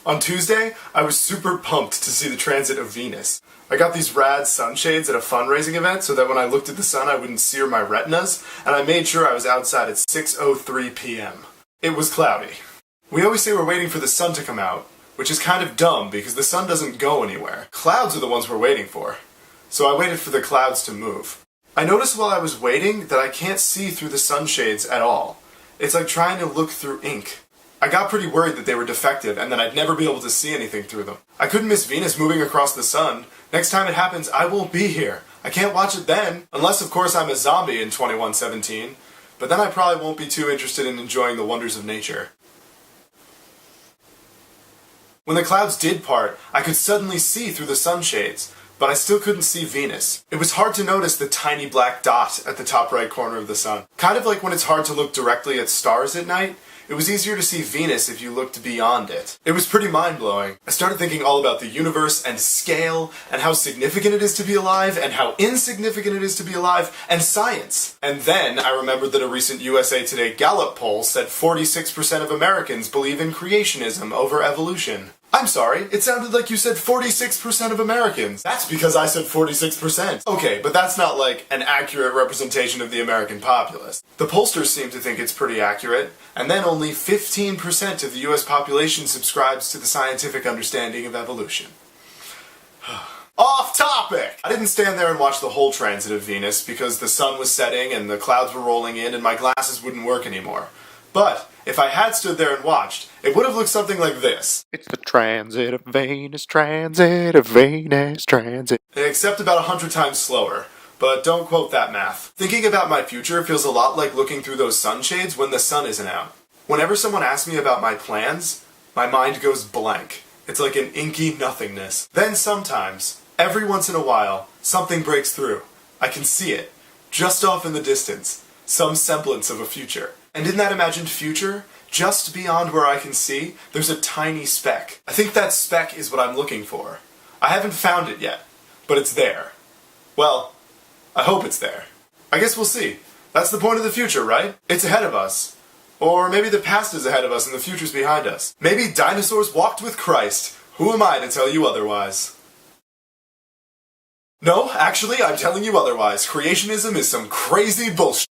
On Tuesday, I was super pumped to see the transit of Venus. I got these rad sunshades at a fundraising event so that when I looked at the sun I wouldn't sear my retinas, and I made sure I was outside at 6:03 p.m. It was cloudy. We always say we're waiting for the sun to come out, which is kind of dumb because the sun doesn't go anywhere. Clouds are the ones we're waiting for. So I waited for the clouds to move. I noticed while I was waiting that I can't see through the sunshades at all. It's like trying to look through ink. I got pretty worried that they were defective and that I'd never be able to see anything through them. I couldn't miss Venus moving across the sun. Next time it happens, I won't be here. I can't watch it then. Unless, of course, I'm a zombie in 2117. But then I probably won't be too interested in enjoying the wonders of nature. When the clouds did part, I could suddenly see through the sunshades, but I still couldn't see Venus. It was hard to notice the tiny black dot at the top right corner of the sun. Kind of like when it's hard to look directly at stars at night, it was easier to see Venus if you looked beyond it. It was pretty mind-blowing. I started thinking all about the universe and scale, and how significant it is to be alive, and how insignificant it is to be alive, and science. And then I remembered that a recent USA Today Gallup poll said 46% of Americans believe in creationism over evolution. I'm sorry, it sounded like you said 46% of Americans. That's because I said 46%. Okay, but that's not like an accurate representation of the American populace. The pollsters seem to think it's pretty accurate, and then only 15% of the US population subscribes to the scientific understanding of evolution. Off topic! I didn't stand there and watch the whole transit of Venus because the sun was setting and the clouds were rolling in and my glasses wouldn't work anymore. But if I had stood there and watched, it would have looked something like this. It's the transit of Venus, transit of Venus, transit. Except about 100 times slower. But don't quote that math. Thinking about my future feels a lot like looking through those sunshades when the sun isn't out. Whenever someone asks me about my plans, my mind goes blank. It's like an inky nothingness. Then sometimes, every once in a while, something breaks through. I can see it, just off in the distance, some semblance of a future. And in that imagined future, just beyond where I can see, there's a tiny speck. I think that speck is what I'm looking for. I haven't found it yet, but it's there. Well, I hope it's there. I guess we'll see. That's the point of the future, right? It's ahead of us. Or maybe the past is ahead of us and the future's behind us. Maybe dinosaurs walked with Christ. Who am I to tell you otherwise? No, actually, I'm telling you otherwise. Creationism is some crazy bullshit.